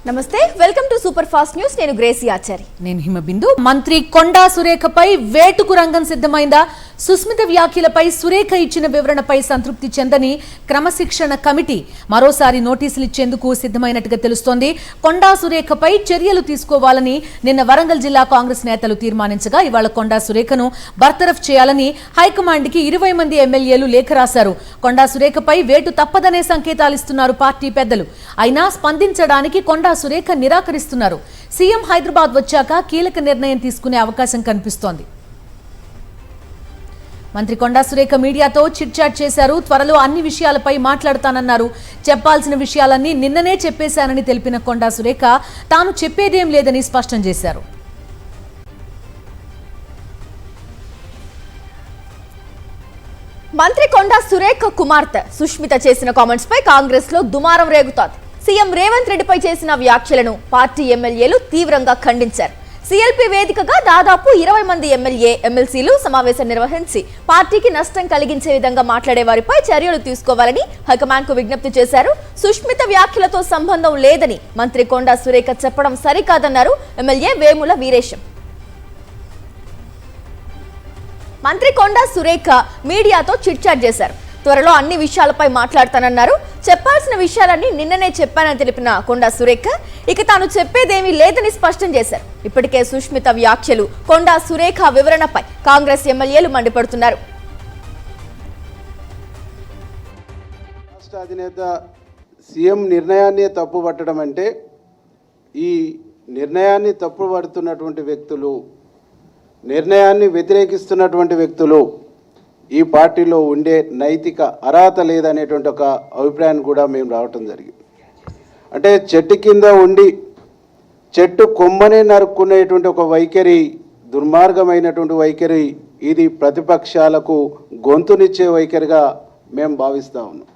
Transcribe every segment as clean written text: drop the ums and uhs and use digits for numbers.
నమస్తే welcome to super fast news. నేను Gracie Achari. నేను హిమబిందు. మంత్రి కొండా సురేఖపై వేటుకు రంగం సిద్ధమైందా? సుస్మిత వ్యాఖ్యలపై సురేఖ ఇచ్చిన వివరణపై సంతృప్తి చెందని క్రమశిక్షణ కమిటీ మరోసారి నోటీసులు ఇచ్చేందుకు సిద్ధమైనట్టుగా తెలుస్తోంది. కొండా సురేఖపై చర్యలు తీసుకోవాలని నిన్న వరంగల్ జిల్లా కాంగ్రెస్ నేతలు తీర్మానించగా ఇవాళ కొండా సురేఖను బర్తరఫ్ చేయాలని హైకమాండ్ కి 20 మంది ఎమ్మెల్యేలు లేఖ రాశారు. కొండా సురేఖపై వేటు తప్పదనే సంకేతాలు ఇస్తున్నారు పార్టీ పెద్దలు. అయినా స్పందించడానికి కొండా సురేఖ నిరాకరిస్తున్నారు. సీఎం హైదరాబాద్ వచ్చాక కీలక నిర్ణయం తీసుకునే అవకాశం కనిపిస్తోంది. మంత్రి కొండా సురేఖ మీడియాతో చిట్ చాట్ చేశారు. త్వరలో అన్ని విషయాలపై మాట్లాడతానన్నారు. చెప్పాల్సిన విషయాలన్నీ నిన్ననే చెప్పేశానని తెలిపిన కొండా సురేఖ తాను చెప్పేదేం లేదని స్పష్టం చేశారు. మంత్రి కొండా సురేఖ కుమార్తె సుష్మిత చేసిన కామెంట్స్ పై కాంగ్రెస్ లో దుమారం రేగుతోంది. సీఎం రేవంత్ రెడ్డిపై చేసిన వ్యాఖ్యలను పార్టీ ఎమ్మెల్యేలు తీవ్రంగా ఖండించారు. సీఎల్పీ వేదికగా దాదాపు 20 మంది ఎమ్మెల్సీలు సమావేశం నిర్వహించి పార్టీకి నష్టం కలిగించే విధంగా మాట్లాడే వారిపై చర్యలు తీసుకోవాలని హైకమాండ్ కు విజ్ఞప్తి చేశారు. సుష్మిత వ్యాఖ్యలతో సంబంధం లేదని మంత్రి కొండా సురేఖ చెప్పడం సరికాదన్నారు ఎమ్మెల్యే వేముల వీరేశం. మంత్రి కొండా సురేఖ మీడియాతో చిట్ చాట్ చేశారు. త్వరలో అన్ని విషయాలపై మాట్లాడతానన్నారు. చెప్పాల్సిన విషయాలన్నీ నిన్ననే చెప్పానని తెలిపిన కొండా సురేఖ ఇక తాను చెప్పేదేమీ లేదని స్పష్టం చేశారు. ఇప్పటికే సుష్మిత వ్యాఖ్యలు, కొండా సురేఖ వివరణపై కాంగ్రెస్ ఎమ్మెల్యేలు మండిపడుతున్నారు. రాష్ట్ర అధినేత సీఎం నిర్ణయాన్ని తప్పుపట్టడం అంటే ఈ నిర్ణయాన్ని తప్పుపడుతున్నటువంటి వ్యక్తులు, నిర్ణయాన్ని వ్యతిరేకిస్తున్నటువంటి వ్యక్తులు ఈ పార్టీలో ఉండే నైతిక అర్హత లేదనేటువంటి ఒక అభిప్రాయాన్ని కూడా మేము రావటం జరిగింది. అంటే చెట్టు కింద ఉండి చెట్టు కొమ్మనే నరుక్కునేటువంటి ఒక వైఖరి, దుర్మార్గమైనటువంటి వైఖరి, ఇది ప్రతిపక్షాలకు గొంతునిచ్చే వైఖరిగా మేము భావిస్తూ ఉన్నాం.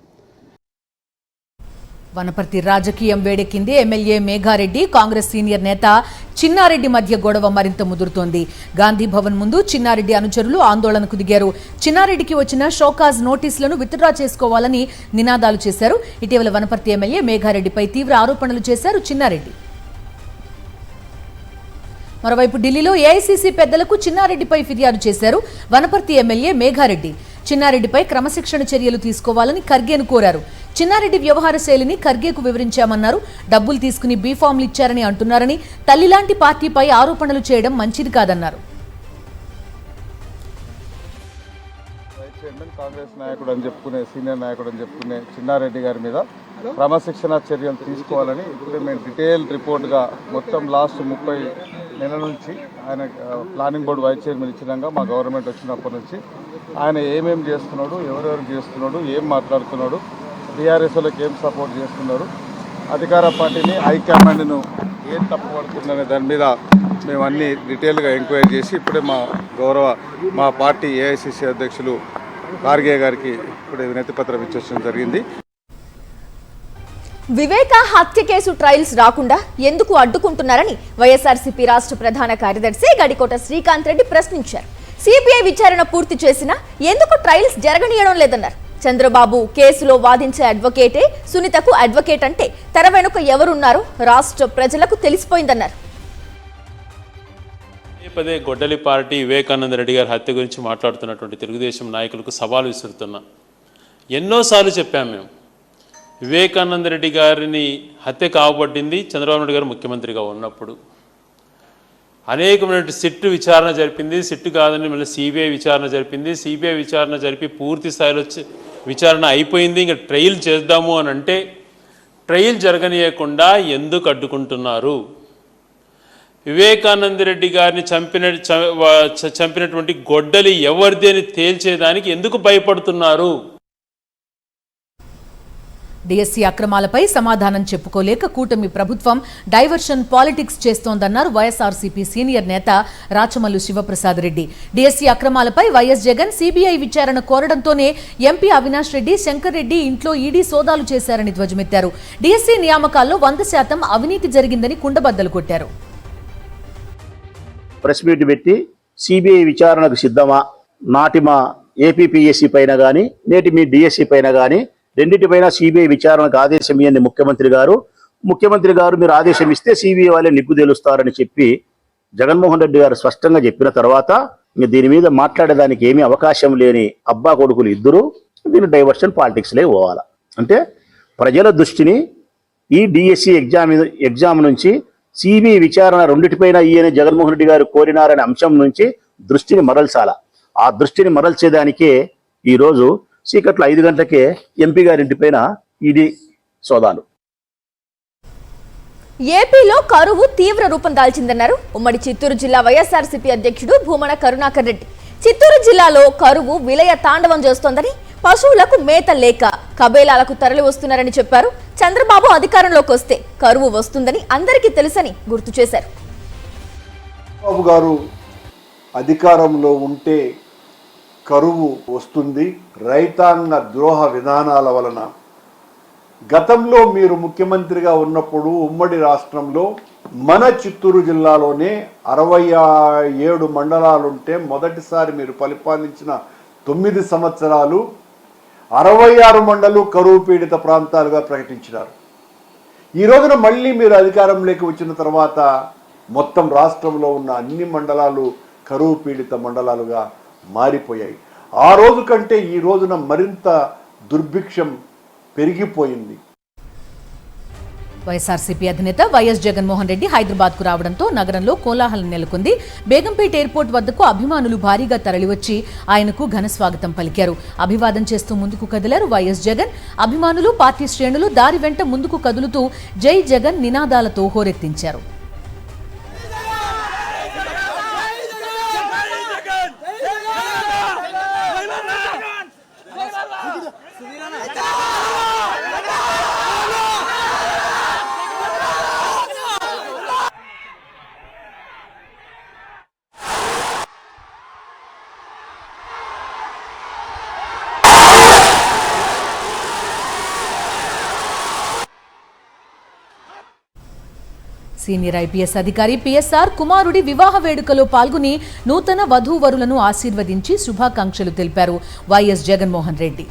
వనపర్తి రాజకీయం వేడెక్కింది. ఎమ్మెల్యే మేఘారెడ్డి, కాంగ్రెస్ సీనియర్ నేత చిన్నారెడ్డి మధ్య గొడవ మరింత ముదురుతోంది. గాంధీ భవన్ ముందు చిన్నారెడ్డి అనుచరులు ఆందోళనకు దిగారు. చిన్నారెడ్డికి వచ్చిన షోకాజ్ నోటీసులను విత్డ్రా చేసుకోవాలని నినాదాలు చేశారు. ఇటీవల వనపర్తి ఎమ్మెల్యే మేఘారెడ్డిపై తీవ్ర ఆరోపణలు చేశారు చిన్నారెడ్డి. మరోవైపు ఢిల్లీలో ఏఐసీసీ పెద్దలకు చిన్నారెడ్డిపై ఫిర్యాదు చేశారు వనపర్తి ఎమ్మెల్యే మేఘారెడ్డి. చిన్నారెడ్డిపై క్రమశిక్షణ చర్యలు తీసుకోవాలని ఖర్గేను కోరారు. చిన్నారెడ్డి వ్యవహార శైలిని ఖర్గేకు వివరించామన్నారు. డబ్బులు తీసుకుని బీఫామ్లు ఇచ్చారని అంటున్నారని, తల్లిలాంటి పార్టీపై ఆరోపణలు చేయడం మంచిది కాదన్నారు. కాంగ్రెస్ నాయకుడు అని చెప్పుకునే, సీనియర్ నాయకుడు అని చెప్పుకునే చిన్నారెడ్డి గారి మీద క్రమశిక్షణ చర్యలు తీసుకోవాలని ఇప్పుడే మేము డీటెయిల్ రిపోర్ట్గా మొత్తం లాస్ట్ 30 నెలల నుంచి ఆయన ప్లానింగ్ బోర్డు వైస్ చైర్మన్ ఇచ్చినాక మా గవర్నమెంట్ వచ్చినప్పటి నుంచి ఆయన ఏమేమి చేస్తున్నాడు, ఎవరెవరు చేస్తున్నాడు, ఏం మాట్లాడుతున్నాడు, టీఆర్ఎస్ వాళ్ళకి ఏం సపోర్ట్ చేస్తున్నారు, అధికార పార్టీని హైకమాండ్ను ఏం తప్పుపడుతుందనే దాని మీద మేము అన్ని డీటెయిల్గా ఎంక్వైరీ చేసి ఇప్పుడే మా పార్టీ ఏఐసీసీ అధ్యక్షులు ఖార్గే గారికి ఇప్పుడే వినతి పత్రం ఇచ్చడం జరిగింది. వివేక హత్య కేసు ట్రయల్స్ రాకుండా ఎందుకు అడ్డుకుంటున్నారని వైఎస్ఆర్సీపీ రాష్ట్ర ప్రధాన కార్యదర్శి గడికోట శ్రీకాంత్ రెడ్డి ప్రశ్నించారు. సిబిఐ విచారణ పూర్తి చేసినా ఎందుకు ట్రయల్స్ జరగనీయడం లేదన్నారు. చంద్రబాబు కేసులో వాదించే అడ్వకేటే సునీతకు అడ్వకేట్ అంటే తెర వెనుక ఎవరున్నారో రాష్ట్ర ప్రజలకు తెలిసిపోయిందన్నారు. పదే గొడ్డలి పార్టీ వివేకానంద రెడ్డి గారి హత్య గురించి మాట్లాడుతున్నటువంటి తెలుగుదేశం నాయకులకు సవాలు విసురుతున్నా. ఎన్నోసార్లు చెప్పాము మేము, వివేకానంద రెడ్డి గారిని హత్య కాబట్టింది చంద్రబాబు నాయుడు గారు ముఖ్యమంత్రిగా ఉన్నప్పుడు. అనేకమైన సిట్టు విచారణ జరిపింది, సిట్టు కాదని మళ్ళీ సిబిఐ విచారణ జరిపింది. సిబిఐ విచారణ జరిపి పూర్తి స్థాయిలో విచారణ అయిపోయింది. ఇంకా ట్రయల్ చేద్దాము అని అంటే ట్రయల్ జరగనీయకుండా ఎందుకు అడ్డుకుంటున్నారు? వివేకానంద రెడ్డి గారిని చంపినటువంటి గొడ్డలి ఎవరిది అని తేల్చేదానికి ఎందుకు భయపడుతున్నారు? డిఎస్సీ అక్రమాలపై సమాధానం చెప్పుకోలేక కూటమి ప్రభుత్వం డైవర్షన్ పాలిటిక్స్ చేస్తోందన్నారు వైఎస్ఆర్సీపీ సీనియర్ నేత రాచమల్లు శివప్రసాద్ రెడ్డి. డిఎస్సీ అక్రమాలపై వైఎస్ జగన్ సిబిఐ విచారణ కోరడంతోనే ఎంపీ అవినాష్ రెడ్డి, శంకర్ రెడ్డి ఇంట్లో ఈడీ సోదాలు చేశారని ధ్వజమెత్తారు. డిఎస్సీ నియామకాల్లో 100% అవినీతి జరిగిందని కుండబద్దలు కొట్టారు. ప్రెస్ మీట్ పెట్టి సిబిఐ విచారణకు సిద్ధమా, నాటి మా ఏపీపీఎస్సీ పైన కానీ నేటి మీ డిఎస్సీ పైన కానీ రెండింటిపైన సిబిఐ విచారణకు ఆదేశం ఇవ్వండి ముఖ్యమంత్రి గారు, ముఖ్యమంత్రి గారు మీరు ఆదేశం ఇస్తే సిబిఐ వాళ్ళే నిగ్గు తేలుస్తారని చెప్పి జగన్మోహన్ రెడ్డి గారు స్పష్టంగా చెప్పిన తర్వాత ఇంక దీని మీద మాట్లాడేదానికి ఏమీ అవకాశం లేని అబ్బా కొడుకులు ఇద్దరు దీని డైవర్షన్ పాలిటిక్స్లే పోవాలా. అంటే ప్రజల దృష్టిని ఈ డిఎస్సి ఎగ్జామ్ నుంచి సిబిఐ విచారణ రెండిటిపైన ఈయన జగన్మోహన్ రెడ్డి గారు కోరినారనే అంశం నుంచి దృష్టిని మరల్చాల. ఆ దృష్టిని మరల్చేదానికే ఈరోజు చీకట్ల 5 గంటలకే ఎంపీ గారింటిపైన ఈడీ సోదాలు. ఏపీలో కరువు తీవ్ర రూపం దాల్చిందన్నారు ఉమ్మడి చిత్తూరు జిల్లా వైఎస్ఆర్సీపీ అధ్యక్షుడు భూమన కరుణాకర్ రెడ్డి. చిత్తూరు జిల్లాలో కరువు విలయ తాండవం చేస్తోందని, పశువులకు మేత లేక కబేలాలకు తరలి వస్తున్నారని చెప్పారు. చంద్రబాబు అధికారంలోకి వస్తే కరువు వస్తుందని అందరికీ తెలుసని గుర్తు చేశారు. బాబు గారు అధికారంలో ఉంటే కరువు వస్తుంది. రైతాంగ ద్రోహ విధానాల వలన గతంలో మీరు ముఖ్యమంత్రిగా ఉన్నప్పుడు ఉమ్మడి రాష్ట్రంలో మన చిత్తూరు జిల్లాలోనే 67 మండలాలుంటే మొదటిసారి మీరు పరిపాలించిన 9 సంవత్సరాలు 66 మండలు కరువు పీడిత ప్రాంతాలుగా ప్రకటించినారు. ఈ రోజున మళ్ళీ మీరు అధికారంలోకి వచ్చిన తర్వాత మొత్తం రాష్ట్రంలో ఉన్న అన్ని మండలాలు కరువు పీడిత మండలాలుగా మారిపోయాయి. ఆ రోజు కంటే ఈ రోజున మరింత దుర్భిక్షం పెరిగిపోయింది. వైఎస్ఆర్సీపీ అధినేత వైఎస్ జగన్మోహన్ రెడ్డి హైదరాబాద్కు రావడంతో నగరంలో కోలాహలం నెలకొంది. బేగంపేట ఎయిర్పోర్ట్ వద్దకు అభిమానులు భారీగా తరలివచ్చి ఆయనకు ఘన స్వాగతం పలికారు. అభివాదం చేస్తూ ముందుకు కదిలారు వైఎస్ జగన్. అభిమానులు, పార్టీ శ్రేణులు దారి వెంట ముందుకు కదులుతూ జై జగన్ నినాదాలతో హోరెత్తించారు. సీనియర్ ఐపీఎస్ అధికారి పిఎస్ఆర్ కుమారుడి వివాహ వేడుకలో పాల్గొని నూతన వధూవరులను ఆశీర్వదించి శుభాకాంక్షలు తెలిపారు YS Jaganmohan Reddy.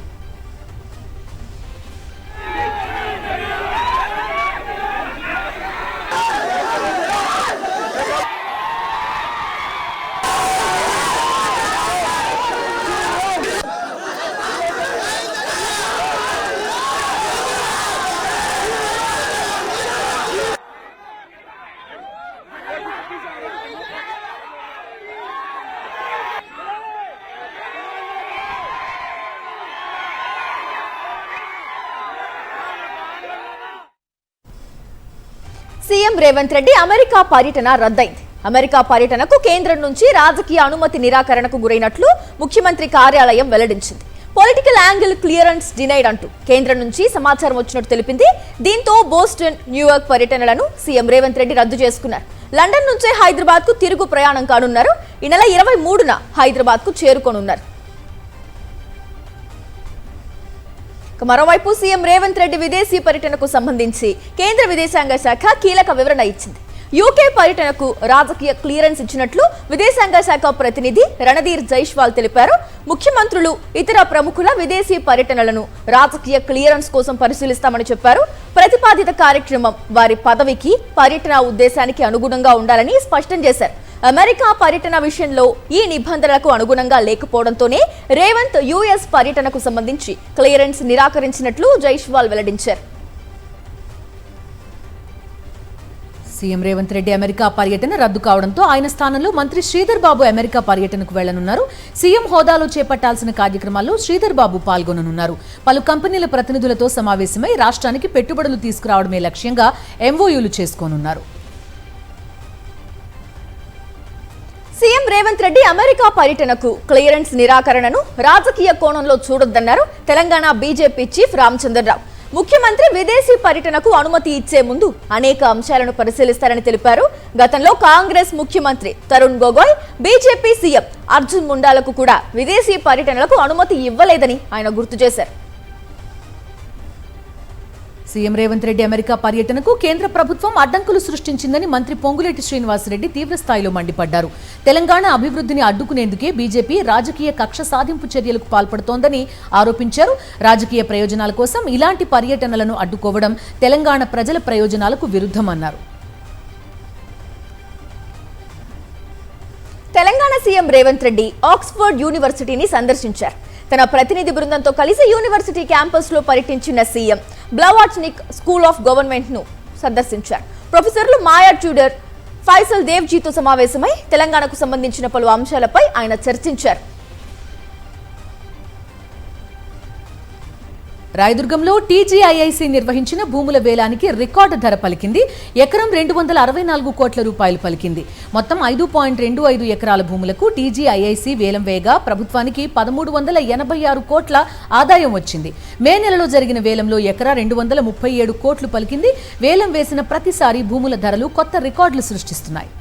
CM Revanth Reddy America పర్యటన రద్దయింది. అమెరికా పర్యటనకు కేంద్రం నుంచి రాజకీయ అనుమతి నిరాకరణకు గురైనట్లు ముఖ్యమంత్రి కార్యాలయం వెల్లడించింది. పొలిటికల్ యాంగిల్ క్లియరెన్స్ డినైడ్ అంటూ కేంద్రం నుంచి సమాచారం వచ్చినట్టు తెలిపింది. దీంతో బోస్టన్, న్యూయార్క్ పర్యటనలను సీఎం రేవంత్ రెడ్డి రద్దు చేసుకున్నారు. లండన్ నుంచే హైదరాబాద్ కు తిరుగు ప్రయాణం కానున్నారు. ఈ నెల 23న హైదరాబాద్ కు చేరుకోనున్నారు. మరోవైపు సీఎం రేవంత్ రెడ్డి విదేశీ పర్యటనకు సంబంధించి కేంద్ర విదేశాంగ శాఖ కీలక వివరణ ఇచ్చింది. యూకే పర్యటనకు రాజకీయ క్లియరెన్స్ ఇచ్చినట్లు విదేశాంగ శాఖ ప్రతినిధి రణధీర్ జైష్వాల్ తెలిపారు. ముఖ్యమంత్రులు, ఇతర ప్రముఖుల విదేశీ పర్యటనలను రాజకీయ క్లియరెన్స్ కోసం పరిశీలిస్తామని చెప్పారు. ప్రతిపాదిత కార్యక్రమం వారి పదవికి, పర్యటన ఉద్దేశానికి అనుగుణంగా ఉండాలని స్పష్టం చేశారు. అమెరికా పర్యటన విషయంలో ఈ నిబంధనలకు అనుగుణంగా లేకపోవడంతోనే రేవంత్ యుఎస్ పర్యటనకు సంబంధించి క్లియరెన్స్ నిరాకరించినట్లు జైష్వాల్ వెల్లడించారు. సీఎం రేవంత్ రెడ్డి అమెరికా పర్యటన రద్దు కావడంతో ఆయన స్థానంలో మంత్రి శ్రీధర్ బాబు అమెరికా పర్యటనకు వెళ్లనున్నారు. సీఎం హోదాలో చేపట్టాల్సిన కార్యక్రమాల్లో శ్రీధర్ బాబు పాల్గొననున్నారు. పలు కంపెనీల ప్రతినిధులతో సమావేశమై రాష్ట్రానికి పెట్టుబడులు తీసుకురావడమే లక్ష్యంగా ఎంఓయూలు చేసుకోనున్నారు. సీఎం రేవంత్ రెడ్డి అమెరికా పర్యటనకు క్లియరెన్స్ నిరాకరణను రాజకీయ కోణంలో చూడొద్దన్నారు తెలంగాణ బీజేపీ చీఫ్ రామచంద్రరావు. ముఖ్యమంత్రి విదేశీ పర్యటనకు అనుమతి ఇచ్చే ముందు అనేక అంశాలను పరిశీలిస్తారని తెలిపారు. గతంలో కాంగ్రెస్ ముఖ్యమంత్రి తరుణ్ గొగోయ్, బీజేపీ సీఎం అర్జున్ ముండాలకు కూడా విదేశీ పర్యటనలకు అనుమతి ఇవ్వలేదని ఆయన గుర్తు చేశారు. సీఎం రేవంత్ రెడ్డి అమెరికా పర్యటనకు కేంద్ర ప్రభుత్వం అడ్డంకులు సృష్టించిందని మంత్రి పొంగులేటి శ్రీనివాసరెడ్డి తీవ్రస్థాయిలో మండిపడ్డారు. తెలంగాణ అభివృద్ధిని అడ్డుకునేందుకే బీజేపీ రాజకీయ కక్ష సాధింపు చర్యలకు పాల్పడుతోందని ఆరోపించారు. రాజకీయ ప్రయోజనాల కోసం ఇలాంటి పర్యటనలను అడ్డుకోవడం తెలంగాణ ప్రజల ప్రయోజనాలకు విరుద్ధమన్నారు. తెలంగాణ సీఎం రేవంత్ రెడ్డి ఆక్స్ఫర్డ్ యూనివర్సిటీని సందర్శించారు. తన ప్రతినిధి బృందంతో కలిసి యూనివర్సిటీ క్యాంపస్ లో పర్యటించిన సీఎం బ్లవాచ్నిక్ స్కూల్ ఆఫ్ గవర్నమెంట్ ను సందర్శించారు. ప్రొఫెసర్లు మాయా ట్యూడర్, ఫైసల్ దేవ్జీతో సమావేశమై తెలంగాణకు సంబంధించిన పలు అంశాలపై ఆయన చర్చించారు. రాయదుర్గంలో టీజీఐఐసీ నిర్వహించిన భూముల వేలానికి రికార్డు ధర పలికింది. ఎకరం 264 కోట్ల రూపాయలు పలికింది. మొత్తం 5.25 ఎకరాల భూములకు టీజీఐఐసీ వేలం వేయగా ప్రభుత్వానికి 1386 కోట్ల ఆదాయం వచ్చింది. మే నెలలో జరిగిన వేలంలో ఎకరా 237 కోట్లు పలికింది. వేలం వేసిన ప్రతిసారి భూముల ధరలు కొత్త రికార్డులు సృష్టిస్తున్నాయి.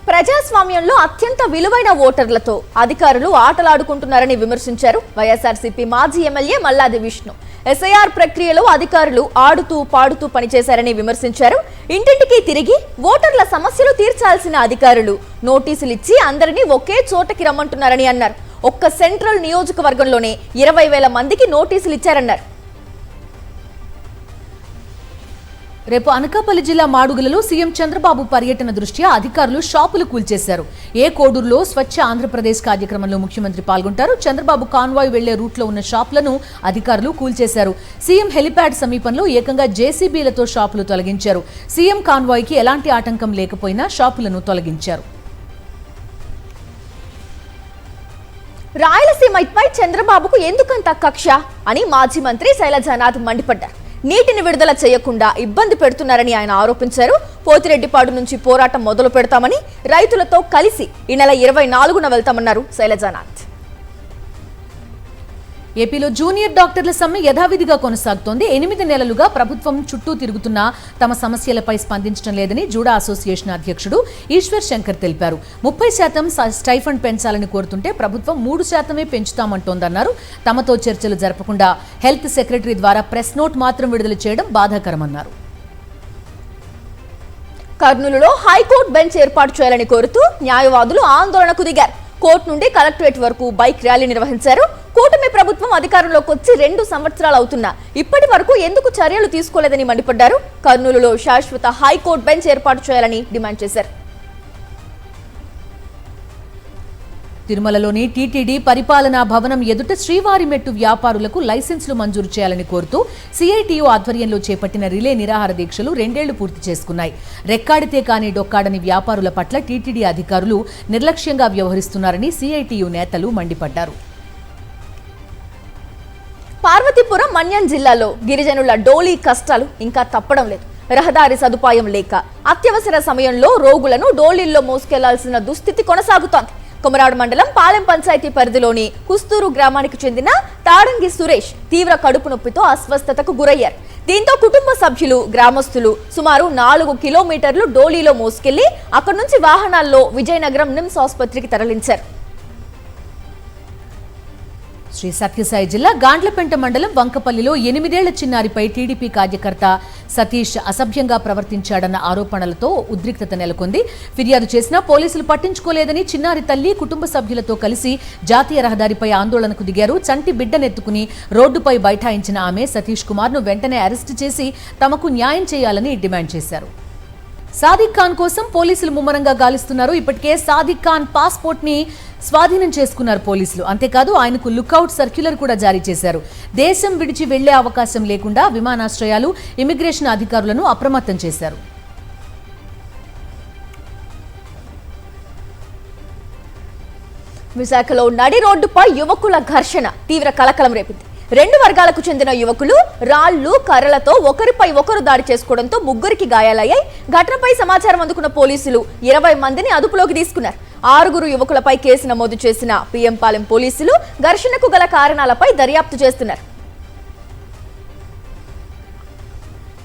ప్రజాస్వామ్యంలో అత్యంత విలువైన ఓటర్లతో అధికారులు ఆటలాడుకుంటున్నారని విమర్శించారు వైఎస్ఆర్సీపీ మాజీ ఎమ్మెల్యే మల్లాది విష్ణు. ఎస్ఐఆర్ ప్రక్రియలో అధికారులు ఆడుతూ పాడుతూ పనిచేశారని విమర్శించారు. ఇంటింటికి తిరిగి ఓటర్ల సమస్యలు తీర్చాల్సిన అధికారులు నోటీసులు ఇచ్చి అందరినీ ఒకే చోటకి రమ్మంటున్నారని అన్నారు. ఒక్క సెంట్రల్ నియోజకవర్గంలోనే 20,000 మందికి నోటీసులు ఇచ్చారన్నారు. రేపు అనకాపల్లి జిల్లా మాడుగులలో సీఎం చంద్రబాబు పర్యటన దృష్ట్యా అధికారులు షాపులు కూల్చేశారు. కోడూరులో స్వచ్ఛ ఆంధ్రప్రదేశ్ కార్యక్రమంలో ముఖ్యమంత్రి పాల్గొంటారు. చంద్రబాబు కాన్వాయ్ వెళ్లే రూట్లో ఉన్న షాపులను అధికారులు కూల్చేశారు. సీఎం హెలిప్యాడ్ సమీపంలో ఏకంగా జేసీబీలతో షాపులు తొలగించారు. సీఎం కాన్వాయ్కి ఎలాంటి ఆటంకం లేకపోయినా షాపులను తొలగించారు. రాయలసీమపై చంద్రబాబుకు ఎందుకంత కక్ష అని మాజీ మంత్రి శైలజానాథ్ మండిపడ్డారు. నీటిని విడుదల చేయకుండా ఇబ్బంది పెడుతున్నారని ఆయన ఆరోపించారు. పోతిరెడ్డిపాడు నుంచి పోరాటం మొదలు పెడతామని, రైతులతో కలిసి ఈ నెల 24న వెళ్తామన్నారు శైలజానాథ్. ఏపీలో జూనియర్ డాక్టర్ల సమ్మె యథావిధిగా కొనసాగుతోంది. 8 నెలలుగా ప్రభుత్వం చుట్టూ తిరుగుతున్నా తమ సమస్యలపై స్పందించడం లేదని జూడా అసోసియేషన్ అధ్యక్షుడు ఈశ్వర్ శంకర్ తెలిపారు. 30% స్టైఫండ్ పెంచాలని కోరుతుంటే ప్రభుత్వం 3% పెంచుతామంటోందన్నారు. తమతో చర్చలు జరపకుండా హెల్త్ సెక్రటరీ ద్వారా ప్రెస్ నోట్ మాత్రం విడుదల చేయడం బాధాకరమన్నారు. కర్నూలులో హైకోర్టు బెంచ్ ఏర్పాటు చేయాలని కోరుతూ న్యాయవాదులు ఆందోళనకు దిగారు. కోర్టు నుండి కలెక్టరేట్ వరకు బైక్ ర్యాలీ నిర్వహించారు. కూటమి ప్రభుత్వం అధికారంలోకి వచ్చి 2 సంవత్సరాలు అవుతున్నా ఇప్పటి వరకు ఎందుకు చర్యలు తీసుకోలేదని మండిపడ్డారు. కర్నూలులో శాశ్వత హైకోర్టు బెంచ్ ఏర్పాటు చేయాలని డిమాండ్ చేశారు. తిరుమలలోని టీటీడీ పరిపాలనా భవనం ఎదుట శ్రీవారిమెట్టు వ్యాపారులకు లైసెన్సులు మంజూరు చేయాలని కోరుతూ సిఐటియు ఆధ్వర్యంలో చేపట్టిన రిలే నిరాహార దీక్షలు 2 ఏళ్లు పూర్తి చేసుకున్నాయి. రెక్కాడితే కానీ డొక్కాడని వ్యాపారుల పట్ల టీటీడీ అధికారులు నిర్లక్ష్యంగా వ్యవహరిస్తున్నారని సిఐటియు నేతలు మండిపడ్డారు. పార్వతీపురం మన్యం జిల్లాలో గిరిజనుల డోలీ కష్టాలు ఇంకా తప్పడం లేదు. రహదారి సదుపాయం లేక అత్యవసర సమయంలో రోగులను డోలీల్లో మోసుకెళ్లాల్సిన దుస్థితి కొనసాగుతోంది. కొమరాడు మండలం పాలెం పంచాయతీ పరిధిలోని కుస్తూరు గ్రామానికి చెందిన తాడంగి సురేష్ తీవ్ర కడుపు నొప్పితో అస్వస్థతకు గురయ్యారు. దీంతో కుటుంబ సభ్యులు, గ్రామస్తులు సుమారు 4 కిలోమీటర్లు డోలీలో మోసుకెళ్లి అక్కడి నుంచి వాహనాల్లో విజయనగరం నిమ్స్ ఆసుపత్రికి తరలించారు. శ్రీ సత్యసాయి జిల్లా గాండ్లపెంట మండలం వంకపల్లిలో 8 ఏళ్ల చిన్నారిపై టీడీపీ కార్యకర్త సతీష్ అసభ్యంగా ప్రవర్తించాడన్న ఆరోపణలతో ఉద్రిక్తత నెలకొంది. ఫిర్యాదు చేసినా పోలీసులు పట్టించుకోలేదని చిన్నారి తల్లి, కుటుంబ సభ్యులతో కలిసి జాతీయ రహదారిపై ఆందోళనకు దిగారు. చంటి బిడ్డనెత్తుకుని రోడ్డుపై బైఠాయించిన ఆమె సతీష్ కుమార్ను వెంటనే అరెస్టు చేసి తమకు న్యాయం చేయాలని డిమాండ్ చేశారు. సాదిక్ ఖాన్ కోసం పోలీసులు ముమ్మరంగా గాలిస్తున్నారు. ఇప్పటికే సాదిక్ ఖాన్ పాస్పోర్ట్ ని స్వాధీనం చేసుకున్నారు పోలీసులు. అంతేకాదు ఆయనకు లుక్అవుట్ సర్క్యులర్ కూడా జారీ చేశారు. దేశం విడిచి వెళ్లే అవకాశం లేకుండా విమానాశ్రయాలు, ఇమిగ్రేషన్ అధికారులను అప్రమత్తం చేశారు. విశాఖలో నడి రోడ్డుపై యువకుల ఘర్షణ తీవ్ర కలకలం రేపింది. 2 వర్గాలకు చెందిన యువకులు రాళ్లు, కర్రలతో ఒకరిపై ఒకరు దాడి చేసుకోవడంతో 3కి గాయాలయ్యాయి. ఘటనపై సమాచారం అందుకున్న పోలీసులు 20 మందిని అదుపులోకి తీసుకున్నారు. 6 యువకులపై కేసు నమోదు చేసిన పిఎంపాలెం పోలీసులు ఘర్షణకు గల కారణాలపై దర్యాప్తు చేస్తున్నారు.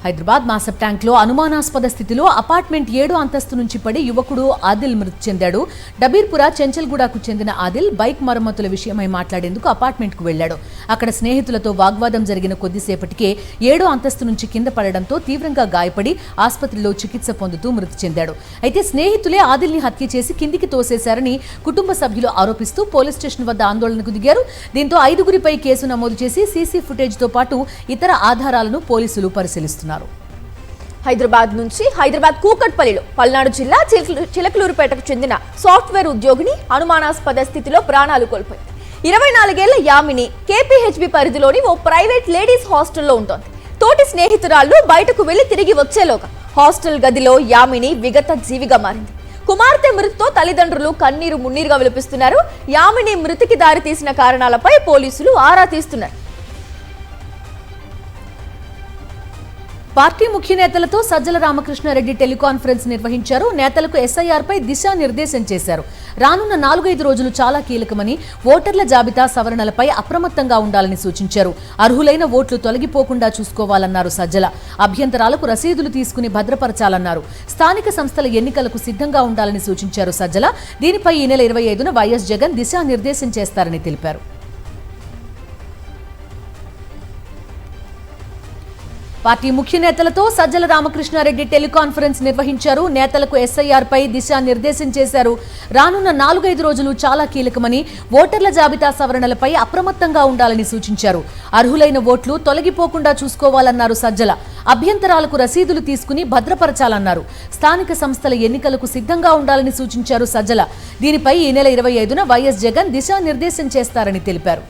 హైదరాబాద్ మాసబ్ ట్యాంక్ లో అనుమానాస్పద స్థితిలో అపార్ట్మెంట్ 7వ అంతస్తు నుంచి పడి యువకుడు ఆదిల్ మృతి చెందాడు. డబీర్పుర చెంచల్గూడకు చెందిన ఆదిల్ బైక్ మరమ్మతుల విషయమై మాట్లాడేందుకు అపార్ట్మెంట్ కు వెళ్లాడు. అక్కడ స్నేహితులతో వాగ్వాదం జరిగిన కొద్దిసేపటికే 7వ అంతస్తు నుంచి కింద పడడంతో తీవ్రంగా గాయపడి ఆసుపత్రిలో చికిత్స పొందుతూ మృతి చెందాడు. అయితే స్నేహితులే ఆదిల్ ని హత్య చేసి కిందికి తోసేశారని కుటుంబ సభ్యులు ఆరోపిస్తూ పోలీస్ స్టేషన్ వద్ద ఆందోళనకు దిగారు. దీంతో 5గురిపై కేసు నమోదు చేసి సీసీ ఫుటేజ్ తో పాటు ఇతర ఆధారాలను పోలీసులు పరిశీలిస్తున్నారు. హైదరాబాద్ కూకట్పల్లిలో పల్నాడు జిల్లా చిలకలూరుపేటకు చెందిన సాఫ్ట్వేర్ ఉద్యోగిని అనుమానాస్పద స్థితిలో ప్రాణాలు కోల్పోయింది. 24 ఏళ్ల యామిని కేపీహెచ్బీ పరిధిలోని ఓ ప్రైవేట్ లేడీస్ హాస్టల్లో ఉంటోంది. తోటి స్నేహితురాళ్లు బయటకు వెళ్లి తిరిగి వచ్చేలోగా హాస్టల్ గదిలో యామిని విగత జీవిగా మారింది. కుమార్తె మృతితో తల్లిదండ్రులు కన్నీరు మున్నీరుగా విలపిస్తున్నారు. యామిని మృతికి దారితీసిన కారణాలపై పోలీసులు ఆరా తీస్తున్నారు. పార్టీ ముఖ్య నేతలతో సజ్జల రామకృష్ణారెడ్డి టెలికాన్ఫరెన్స్ నిర్వహించారు. నేతలకు ఎస్ఐఆర్ పై దిశానిర్దేశం చేశారు. రానున్న 4-5 రోజులు చాలా కీలకమని, ఓటర్ల జాబితా సవరణలపై అప్రమత్తంగా ఉండాలని సూచించారు. అర్హులైన ఓట్లు తొలగిపోకుండా చూసుకోవాలన్నారు సజ్జల. అభ్యంతరాలకు రసీదులు తీసుకుని భద్రపరచాలన్నారు. స్థానిక సంస్థల ఎన్నికలకు సిద్ధంగా ఉండాలని సూచించారు సజ్జల. దీనిపై ఈ నెల 25న వైఎస్ జగన్ దిశానిర్దేశం చేస్తారని తెలిపారు. పార్టీ ముఖ్య నేతలతో సజ్జల రామకృష్ణారెడ్డి టెలికాన్ఫరెన్స్ నిర్వహించారు. నేతలకు ఎస్ఐఆర్ పై దిశానిర్దేశం చేశారు. రానున్న 4-5 రోజులు చాలా కీలకమని, ఓటర్ల జాబితా సవరణలపై అప్రమత్తంగా ఉండాలని సూచించారు. అర్హులైన ఓట్లు తొలగిపోకుండా చూసుకోవాలన్నారు సజ్జల. అభ్యంతరాలకు రసీదులు తీసుకుని భద్రపరచాలన్నారు. స్థానిక సంస్థల ఎన్నికలకు సిద్ధంగా ఉండాలని సూచించారు సజ్జల. దీనిపై ఈ నెల 25న వైఎస్ జగన్ దిశానిర్దేశం చేస్తారని తెలిపారు.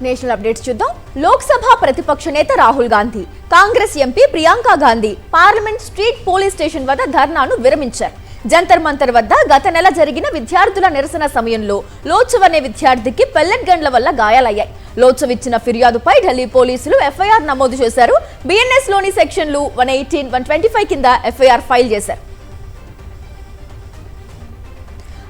నేషనల్ అప్డేట్స్ చూద్దాం. లోక్సభ ప్రతిపక్ష నేత Rahul Gandhi, Congress MP Priyanka Gandhi parliament street police station వద్ద ధర్నాను విరమించారు. జంతర్ మంతర్ వద్ద గత నెల జరిగిన విద్యార్థుల నిరసన సమయంలో లోచవ్ అనే విద్యార్థికి పెల్లెట్ గన్ల వల్ల గాయాలయ్యాయి. లోచవ్ ఇచ్చిన ఫిర్యాదుపై ఢిల్లీ పోలీసులు ఎఫ్ఐఆర్ నమోదు చేశారు. బిఎన్ఎస్ లోని సెక్షన్లు 118, 125 కింద ఎఫ్ఐఆర్ ఫైల్ చేశారు.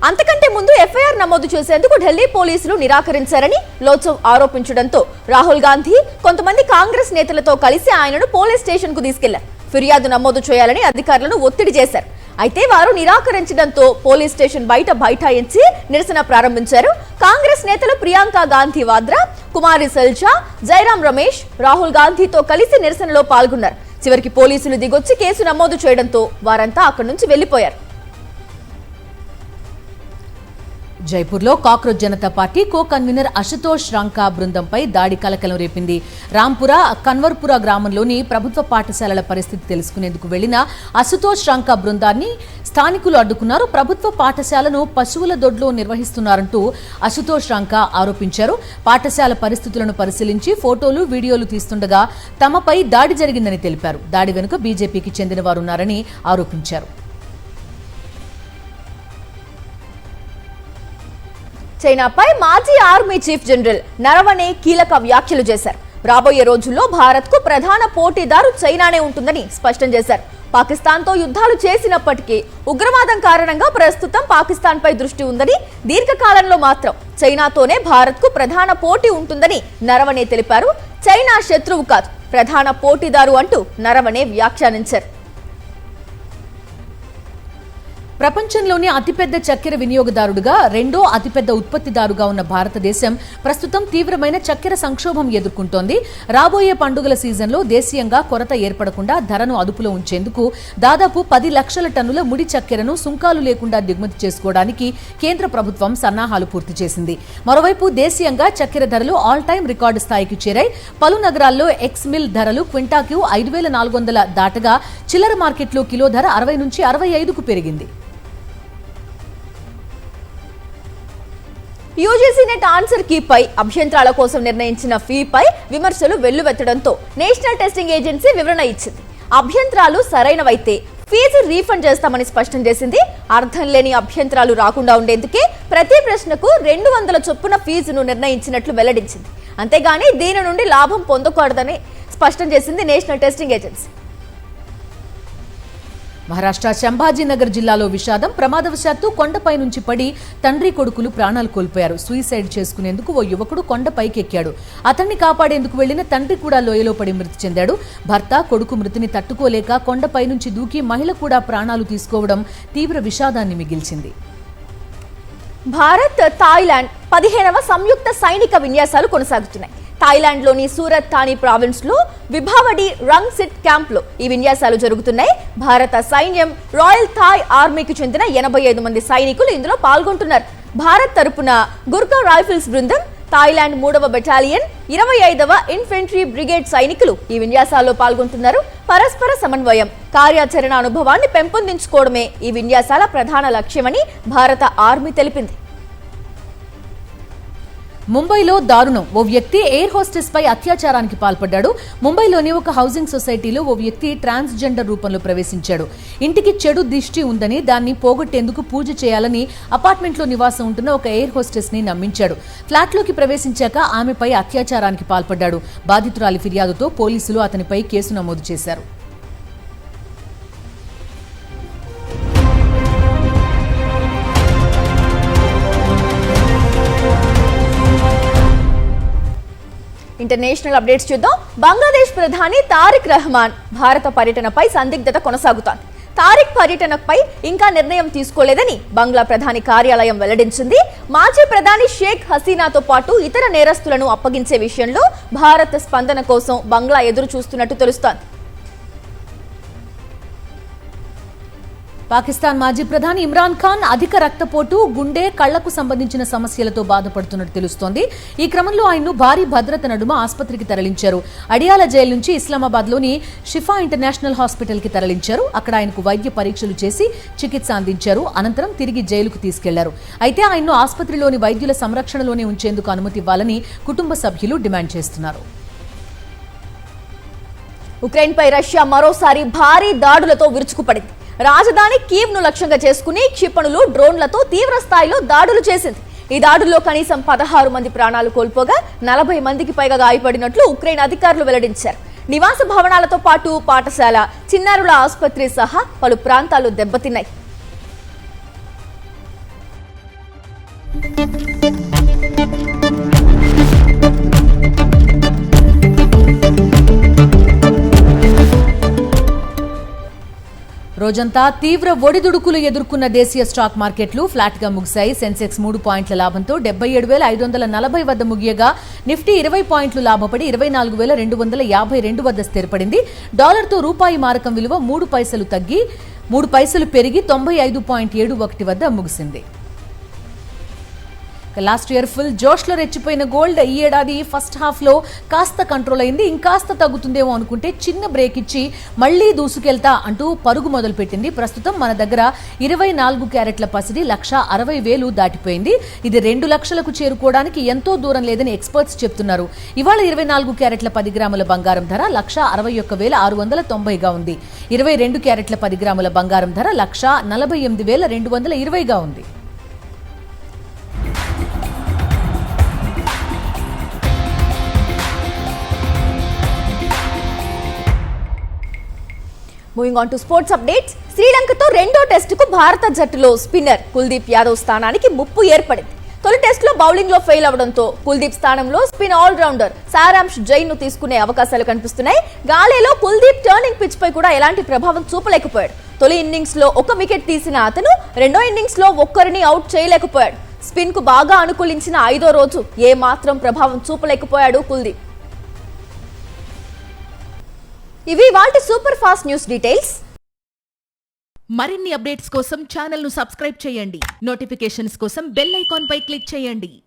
అంతకంటే ముందు ఎఫ్ఐఆర్ నమోదు చేసేందుకు ఢిల్లీ పోలీసులు నిరాకరించారని లోచవ్ ఆరోపించడంతో రాహుల్ గాంధీ కొంతమంది కాంగ్రెస్ నేతలతో కలిసి ఆయనను పోలీస్ స్టేషన్ కు తీసుకెళ్లారు. ఫిర్యాదు నమోదు చేయాలని అధికారులను ఒత్తిడి చేశారు. అయితే వారు నిరాకరించడంతో పోలీస్ స్టేషన్ బయట బైఠాయించి నిరసన ప్రారంభించారు. కాంగ్రెస్ నేతలు ప్రియాంక గాంధీ వాద్రా, కుమారి సెల్జా, జైరాం రమేష్ రాహుల్ గాంధీతో కలిసి నిరసనలో పాల్గొన్నారు. చివరికి పోలీసులు దిగొచ్చి కేసు నమోదు చేయడంతో వారంతా అక్కడి నుంచి వెళ్లిపోయారు. జైపూర్లో cockroach Janata party co convener Ashutosh Ranka బృందంపై దాడి కలకలం రేపింది. రాంపుర, కన్వర్పుర గ్రామంలోని ప్రభుత్వ పాఠశాలల పరిస్థితి తెలుసుకునేందుకు వెళ్లిన అశుతోష్ రాంకా బృందాన్ని స్థానికులు అడ్డుకున్నారు. ప్రభుత్వ పాఠశాలను పశువుల దొడ్లో నిర్వహిస్తున్నారంటూ అశుతోష్ రాంకా ఆరోపించారు. పాఠశాల పరిస్థితులను పరిశీలించి ఫోటోలు, వీడియోలు తీస్తుండగా తమపై దాడి జరిగిందని తెలిపారు. దాడి వెనుక బీజేపీకి చెందిన వారున్నారని ఆరోపించారు. చైనాపై మాజీ ఆర్మీ చీఫ్ జనరల్ నరవణే కీలక వ్యాఖ్యలు చేశారు. రాబోయే రోజుల్లో భారత్కు ప్రధాన పోటీదారు చైనానే ఉంటుందని స్పష్టం చేశారు. పాకిస్తాన్తో యుద్ధాలు చేసినప్పటికీ ఉగ్రవాదం కారణంగా ప్రస్తుతం పాకిస్తాన్పై దృష్టి ఉందని, దీర్ఘకాలంలో మాత్రం చైనాతోనే భారత్కు ప్రధాన పోటీ ఉంటుందని నరవణే తెలిపారు. చైనా శత్రువు కాదు, ప్రధాన పోటీదారు అంటూ నరవణే వ్యాఖ్యానించారు. ప్రపంచంలోని అతిపెద్ద చక్కెర వినియోగదారుడుగా, రెండో అతిపెద్ద ఉత్పత్తిదారుగా ఉన్న భారతదేశం ప్రస్తుతం తీవ్రమైన చక్కెర సంక్షోభం ఎదుర్కొంటోంది. రాబోయే పండుగల సీజన్లో దేశీయంగా కొరత ఏర్పడకుండా ధరను అదుపులో ఉంచేందుకు దాదాపు 10 లక్షల టన్నుల ముడి చక్కెరను సుంకాలు లేకుండా దిగుమతి చేసుకోవడానికి కేంద్ర ప్రభుత్వం సన్నాహాలు పూర్తి చేసింది. మరోవైపు దేశీయంగా చక్కెర ధరలు ఆల్ టైమ్ రికార్డు స్థాయికి చేరాయి. పలు నగరాల్లో ఎక్స్ మిల్ ధరలు క్వింటాకు 5,400 దాటగా చిల్లర మార్కెట్లో కిలో ధర 60 నుంచి 65కు పెరిగింది. యూజీసీ నెట్ ఆన్సర్ కీ పై అభ్యంతరాల కోసం నిర్ణయించిన ఫీపై విమర్శలు వెల్లువెత్తడంతో నేషనల్ టెస్టింగ్ ఏజెన్సీ వివరణ ఇచ్చింది. అభ్యంతరాలు సరైనవైతే ఫీజు రీఫండ్ చేస్తామని స్పష్టం చేసింది. అర్థం లేని అభ్యంతరాలు రాకుండా ఉండేందుకే ప్రతి ప్రశ్నకు 200 చొప్పున ఫీజును నిర్ణయించినట్లు వెల్లడించింది. అంతేగాని దీని నుండి లాభం పొందకూడదని స్పష్టం చేసింది national testing agency. Maharashtra Sambhajinagar జిల్లాలో విషాదం. ప్రమాదవశాత్తు కొండపై నుంచి పడి తండ్రి కొడుకులు ప్రాణాలు కోల్పోయారు. సూసైడ్ చేసుకునేందుకు ఓ యువకుడు కొండపైకి ఎక్కాడు. అతన్ని కాపాడేందుకు వెళ్లిన తండ్రి కూడా లోయలో పడి మృతి చెందాడు. భర్త కొడుకు మృతిని తట్టుకోలేక కొండపై నుంచి దూకి మహిళ కూడా ప్రాణాలు తీసుకోవడం తీవ్ర విషాదాన్ని మిగిల్చింది. భారత్ థాయిలాండ్ 15వ సంయుక్త సైనిక విన్యాసాలు కొనసాగుతున్నాయి. థాయిలాండ్లోని సూరత్ థాని ప్రావిన్స్ లో విభావడి రంగ్ సిట్ క్యాంప్ లో ఈ విన్యాసాలు జరుగుతున్నాయి. భారత సైన్యం రాయల్ థాయ్ ఆర్మీకి చెందిన 85 మంది సైనికులు ఇందులో పాల్గొంటున్నారు. భారత్ తరపున గుర్గా రైఫిల్స్ బృందం, థాయిలాండ్ 3వ బెటాలియన్, 25వ ఇన్ఫెంట్రీ బ్రిగేడ్ సైనికులు ఈ విన్యాసాల్లో పాల్గొంటున్నారు. పరస్పర సమన్వయం, కార్యాచరణ అనుభవాన్ని పెంపొందించుకోవడమే ఈ విన్యాసాల ప్రధాన లక్ష్యమని భారత ఆర్మీ తెలిపింది. ముంబైలో దారుణం. ఓ వ్యక్తి ఎయిర్ హోస్టెస్ పై అత్యాచారానికి పాల్పడ్డాడు. ముంబైలోని ఒక హౌసింగ్ సొసైటీలో ఓ వ్యక్తి ట్రాన్స్జెండర్ రూపంలో ప్రవేశించాడు. ఇంటికి చెడు దిష్టి ఉందని, దాన్ని పోగొట్టేందుకు పూజ చేయాలని అపార్ట్మెంట్లో నివాసం ఉంటున్న ఒక ఎయిర్ హోస్టెస్ ని నమ్మించాడు. ఫ్లాట్లోకి ప్రవేశించాక ఆమెపై అత్యాచారానికి పాల్పడ్డాడు. బాధితురాలి ఫిర్యాదుతో పోలీసులు అతనిపై కేసు నమోదు చేశారు. ఇంటర్నేషనల్ అప్డేట్స్ చూద్దాం. బంగ్లాదేశ్ ప్రధాని తారిక్ రహమాన్ భారత పర్యటనపై సందిగ్ధత కొనసాగుతోంది. తారిక్ పర్యటనపై ఇంకా నిర్ణయం తీసుకోలేదని బంగ్లా ప్రధాని కార్యాలయం వెల్లడించింది. మాజీ ప్రధాని షేక్ హసీనాతో పాటు ఇతర నేరస్తులను అప్పగించే విషయంలో భారత స్పందన కోసం బంగ్లా ఎదురు చూస్తున్నట్టు తెలుస్తోంది. పాకిస్తాన్ మాజీ ప్రధాని ఇమ్రాన్ ఖాన్ అధిక రక్తపోటు, గుండె, కళ్లకు సంబంధించిన సమస్యలతో బాధపడుతున్నట్టు తెలుస్తోంది. ఈ క్రమంలో ఆయన్ను భారీ భద్రత నడుమ ఆసుపత్రికి తరలించారు. అడియాల జైలు నుంచి ఇస్లామాబాద్లోని షిఫా ఇంటర్నేషనల్ హాస్పిటల్కి తరలించారు. అక్కడ ఆయనకు వైద్య పరీక్షలు చేసి చికిత్స అందించారు. అనంతరం తిరిగి జైలుకు తీసుకెళ్లారు. అయితే ఆయన్ను ఆసుపత్రిలోని వైద్యుల సంరక్షణలోనే ఉంచేందుకు అనుమతి ఇవ్వాలని కుటుంబ సభ్యులు డిమాండ్ చేస్తున్నారు. ఉక్రెయిన్పై రష్యా మరోసారి భారీ దాడులతో విరుచుకుపడింది. రాజధాని కీవ్ ను లక్ష్యంగా చేసుకుని క్షిపణులు, డ్రోన్లతో తీవ్ర స్థాయిలో దాడులు చేసింది. ఈ దాడుల్లో కనీసం 16 మంది ప్రాణాలు కోల్పోగా 40 మందికి పైగా గాయపడినట్లు ఉక్రెయిన్ అధికారులు వెల్లడించారు. నివాస భవనాలతో పాటు పాఠశాల, చిన్నారుల ఆసుపత్రి సహా పలు ప్రాంతాలు దెబ్బతిన్నాయి. రోజంతా తీవ్ర ఒడిదుడుకులు ఎదుర్కొన్న దేశీయ స్టాక్ మార్కెట్లు ఫ్లాట్ గా ముగిశాయి. సెన్సెక్స్ 3 పాయింట్ల లాభంతో 77,540 వద్ద ముగియగా నిఫ్టీ 20 పాయింట్లు లాభపడి 24,252 వద్ద స్థిరపడింది. డాలర్తో రూపాయి మారకం విలువ 3 పైసలు తగ్గి 3 పైసలు పెరిగి 95.71 వద్ద ముగిసింది. లాస్ట్ ఇయర్ ఫుల్ జోష్లో రెచ్చిపోయిన గోల్డ్ ఈ ఏడాది ఫస్ట్ హాఫ్లో కాస్త కంట్రోల్ అయింది. ఇంకాస్త తగ్గుతుందేమో అనుకుంటే చిన్న బ్రేక్ ఇచ్చి మళ్లీ దూసుకెళ్తా అంటూ పరుగు మొదలుపెట్టింది. ప్రస్తుతం మన దగ్గర 24 క్యారెట్ల పసిడి 1,60,000 దాటిపోయింది. ఇది 2 లక్షలకు చేరుకోవడానికి ఎంతో దూరం లేదని ఎక్స్పర్ట్స్ చెప్తున్నారు. ఇవాళ 24 క్యారెట్ల 10 గ్రాముల బంగారం ధర 1,61,690గా ఉంది. 22 క్యారెట్ల 10 గ్రాముల బంగారం ధర 1,48,220గా ఉంది. Moving on to sports updates. శ్రీలంకతో రెండో టెస్టుకు భారత జట్టులో స్పిన్నర్ కుల్దీప్ యాదవ్ స్థానానికి ముప్పు ఏర్పడింది. తొలి టెస్టులో బౌలింగ్ లో ఫెయిల్ అవడంతో కుల్దీప్ స్థానంలో స్పిన్ ఆల్రౌండర్ సారాంశ్ జైన్ ను తీసుకునే అవకాశాలు కనిపిస్తున్నాయి. గాలేలో కుల్దీప్ టర్నింగ్ పిచ్ పై కూడా ఎలాంటి ప్రభావం చూపలేకపోయాడు. తొలి ఇన్నింగ్స్ లో ఒక వికెట్ తీసిన అతను రెండో ఇన్నింగ్స్ లో ఒక్కరిని అవుట్ చేయలేకపోయాడు. స్పిన్ కు బాగా అనుకూలించిన 5వ రోజు ఏ మాత్రం ప్రభావం చూపలేకపోయాడు కుల్దీప్. ఇవి వాటి సూపర్ ఫాస్ట్ న్యూస్ డీటెయిల్స్. మరిన్ని అప్డేట్స్ కోసం ఛానల్ ను సబ్స్క్రైబ్ చేయండి. నోటిఫికేషన్స్ కోసం బెల్ ఐకాన్ పై క్లిక్ చేయండి.